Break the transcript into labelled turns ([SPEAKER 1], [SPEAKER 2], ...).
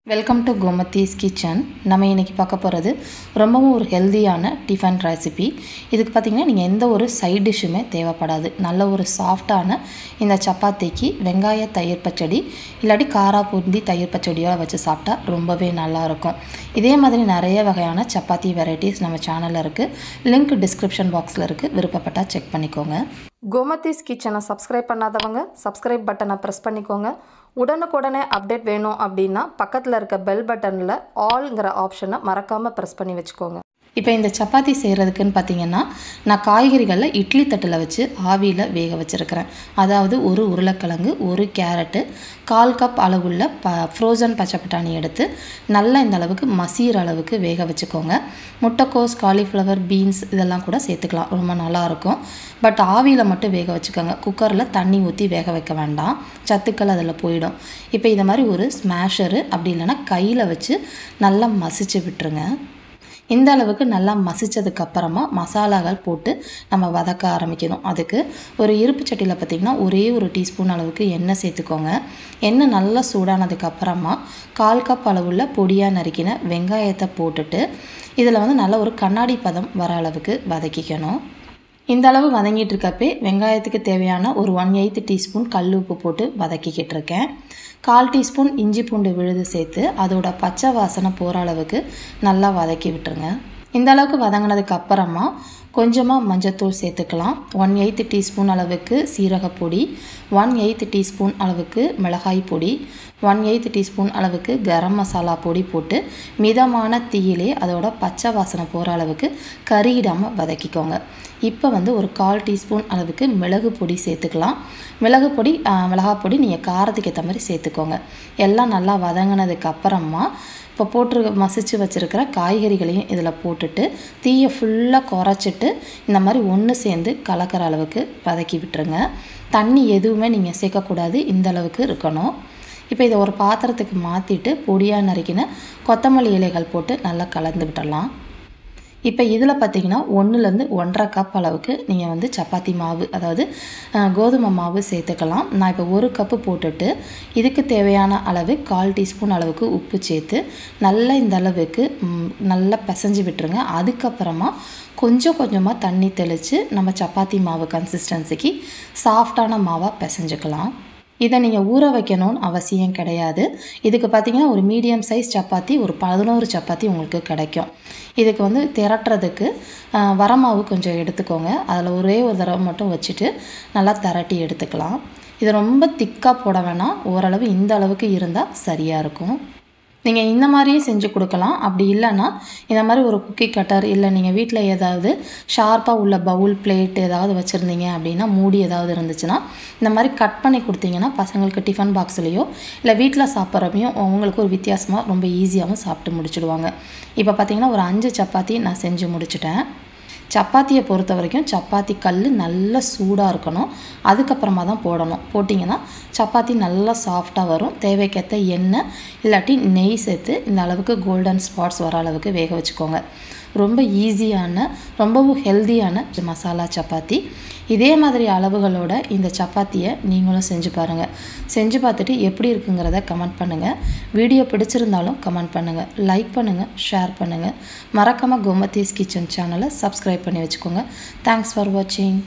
[SPEAKER 1] Welcome to Gomathi's kitchen. நம்ம இன்றைக்கி பார்க்க போகிறது ரொம்பவும் ஒரு ஹெல்தியான டிஃபன் ரெசிபி. இதுக்கு பார்த்திங்கன்னா நீங்கள் எந்த ஒரு சைட் டிஷ்ஷுமே தேவைப்படாது. நல்ல ஒரு சாஃப்டான இந்த சப்பாத்திக்கு வெங்காய தயிர் பச்சடி இல்லாட்டி காரா பூந்தி தயிர் பச்சடியோட வச்சு சாப்பிட்டா ரொம்பவே நல்லாயிருக்கும். இதே மாதிரி நிறைய வகையான சப்பாத்தி வெரைட்டிஸ் நம்ம சேனலில் இருக்குது. லிங்க் டிஸ்கிரிப்ஷன் பாக்ஸில் இருக்குது. விருப்பப்பட்டால் செக் பண்ணிக்கோங்க. கோமதிஸ் கிச்சனை சப்ஸ்கிரைப் பண்ணாதவங்க சப்ஸ்கிரைப் பட்டனை ப்ரெஸ் பண்ணிக்கோங்க. உடனுக்குடனே அப்டேட் வேணும் அப்படின்னா பக்கத்தில் இருக்க பெல் பட்டனில் ஆல்ங்கிற ஆப்ஷனை மறக்காமல் ப்ரெஸ் பண்ணி வச்சுக்கோங்க. இப்போ இந்த சப்பாத்தி செய்கிறதுக்குன்னு பார்த்தீங்கன்னா நான் காய்கறிகளில் இட்லி தட்டில் வச்சு ஆவியில் வேக வச்சுருக்கிறேன். அதாவது ஒரு உருளைக்கிழங்கு, ஒரு கேரட்டு, 1/4 கப் அளவுள்ள ஃப்ரோசன் பச்சை பட்டாணி எடுத்து நல்லா இந்த அளவுக்கு மசிகிற அளவுக்கு வேக வச்சுக்கோங்க. முட்டைக்கோஸ், காலிஃப்ளவர், பீன்ஸ் இதெல்லாம் கூட சேர்த்துக்கலாம், ரொம்ப நல்லாயிருக்கும். பட் ஆவியில் மட்டும் வேக வச்சுக்கோங்க. குக்கரில் தண்ணி ஊற்றி வேக வைக்க வேண்டாம், சத்துக்கள் அதில் போயிடும். இப்போ இதை மாதிரி ஒரு ஸ்மாஷரு அப்படி இல்லைன்னா கையில் வச்சு நல்லா மசிச்சு விட்டுருங்க. இந்த அளவுக்கு நல்லா மசித்ததுக்கப்புறமா மசாலாக்கள் போட்டு நம்ம வதக்க ஆரம்பிக்கணும். அதுக்கு ஒரு இருப்பு சட்டியில் பார்த்திங்கன்னா ஒரே ஒரு டீஸ்பூன் அளவுக்கு எண்ணெய் சேர்த்துக்கோங்க. எண்ணெய் நல்லா சூடானதுக்கப்புறமா 1/4 கப் அளவுள்ள பொடியாக நறுக்கின வெங்காயத்தை போட்டுட்டு இதில் நல்ல ஒரு கண்ணாடி பதம் வர அளவுக்கு வதக்கிக்கணும். இந்த அளவு வதங்கிட்டு இருக்கப்பே வெங்காயத்துக்கு தேவையான ஒரு 1/8 டீஸ்பூன் கல் உப்பு போட்டு வதக்கிக்கிட்டு இருக்கேன். 1/4 டீஸ்பூன் இஞ்சி பூண்டு விழுது சேர்த்து அதோட பச்சை வாசனை போகிற அளவுக்கு நல்லா வதக்கி விட்டுருங்க. இந்த அளவுக்கு வதங்கினதுக்கு அப்புறமா கொஞ்சமாக மஞ்சத்தூள் சேர்த்துக்கலாம். 1/8 டீஸ்பூன் அளவுக்கு சீரகப்பொடி, 1/8 டீஸ்பூன் அளவுக்கு மிளகாய் பொடி, 1/8 டீஸ்பூன் அளவுக்கு கரம் மசாலா பொடி போட்டு மிதமான தீயிலே அதோட பச்சை வாசனை போகிற அளவுக்கு கறியிடாமல் வதக்கிக்கோங்க. இப்போ ஒரு 1/4 டீஸ்பூன் அளவுக்கு மிளகு பொடி சேர்த்துக்கலாம். மிளகாய் பொடி நீங்கள் காரத்துக்கு ஏற்ற மாதிரி சேர்த்துக்கோங்க. எல்லாம் நல்லா வதங்கினதுக்கு அப்புறமா இப்போ மசிச்சு வச்சுருக்கிற காய்கறிகளையும் இதில் போட்டுட்டு தீயை ஃபுல்லாக குறைச்சிட்டு இந்த மாதிரி ஒன்று சேர்ந்து கலக்கிற அளவுக்கு வதக்கி விட்டுருங்க. தண்ணி எதுவுமே நீங்கள் சேர்க்கக்கூடாது, இந்த அளவுக்கு இருக்கணும். இப்போ இதை ஒரு பாத்திரத்துக்கு மாற்றிட்டு பொடியாக நறுக்கின கொத்தமல்லி இலைகள் போட்டு நல்லா கலந்து விட்டுடலாம். இப்போ இதில் பார்த்திங்கன்னா 1லேருந்து 1.5 கப் அளவுக்கு நீங்கள் சப்பாத்தி மாவு, அதாவது கோதுமை மாவு சேர்த்துக்கலாம். நான் இப்போ 1 கப்பு போட்டுட்டு இதுக்கு தேவையான அளவு 1/4 டீஸ்பூன் அளவுக்கு உப்பு சேர்த்து நல்லா இந்த அளவுக்கு நல்லா பிசைஞ்சு விட்டுருங்க. அதுக்கப்புறமா கொஞ்சம் கொஞ்சமாக தண்ணி தெளித்து நம்ம சப்பாத்தி மாவு கன்சிஸ்டன்சிக்கு சாஃப்டான மாவாக பிசைஞ்சுக்கலாம். இதை நீங்கள் ஊற வைக்கணும்னு அவசியம் கிடையாது. இதுக்கு பார்த்திங்கன்னா ஒரு மீடியம் சைஸ் சப்பாத்தி ஒரு 11 சப்பாத்தி உங்களுக்கு கிடைக்கும். இதுக்கு திரட்டுறதுக்கு வரமாவு கொஞ்சம் எடுத்துக்கோங்க. அதில் ஒரே ஒரு தடவை மட்டும் வச்சுட்டு நல்லா திரட்டி எடுத்துக்கலாம். இது ரொம்ப திக்காக போட வேணாம், ஓரளவு இந்த அளவுக்கு இருந்தால் சரியாக இருக்கும். நீங்கள் இந்த மாதிரியே செஞ்சு கொடுக்கலாம். அப்படி இல்லைன்னா இந்த மாதிரி ஒரு குக்கி கட்டர் இல்லை நீங்கள் வீட்டில் ஏதாவது ஷார்ப்பாக உள்ள பவுல், பிளேட் ஏதாவது வச்சுருந்தீங்க அப்படின்னா, மூடி ஏதாவது இருந்துச்சுன்னா இந்த மாதிரி கட் பண்ணி கொடுத்தீங்கன்னா பசங்களுக்கு டிஃபன் பாக்ஸ்லேயோ இல்லை வீட்டில் சாப்பிட்றப்பையும் அவங்களுக்கு ஒரு வித்தியாசமாக ரொம்ப ஈஸியாகவும் சாப்பிட்டு முடிச்சுடுவாங்க. இப்போ பார்த்திங்கன்னா ஒரு 5 சப்பாத்தி நான் செஞ்சு முடிச்சிட்டேன். சப்பாத்தியை பொறுத்த வரைக்கும் சப்பாத்தி கல் நல்லா சூடாக இருக்கணும், அதுக்கப்புறமா தான் போடணும். போட்டிங்கன்னா சப்பாத்தி நல்லா சாஃப்டாக வரும். தேவைக்கேற்ற எண்ணெய் இல்லாட்டி நெய் சேர்த்து இந்த அளவுக்கு கோல்டன் ஸ்பாட்ஸ் வர அளவுக்கு வேக வச்சுக்கோங்க. ரொம்ப ஈஸியான ரொம்பவும் ஹெல்தியான மசாலா சப்பாத்தி. இதே மாதிரி அளவுகளோட இந்த சப்பாத்தியை நீங்களும் செஞ்சு பாருங்கள். செஞ்சு பார்த்துட்டு எப்படி இருக்குங்கிறத கமெண்ட் பண்ணுங்கள். வீடியோ பிடிச்சிருந்தாலும் கமெண்ட் பண்ணுங்கள், லைக் பண்ணுங்கள், ஷேர் பண்ணுங்கள். மறக்காமல் கோமதிஸ் கிச்சன் சேனலை சப்ஸ்கிரைப் பண்ணி வச்சுக்கோங்க. தேங்க்ஸ் ஃபார் வாட்சிங்.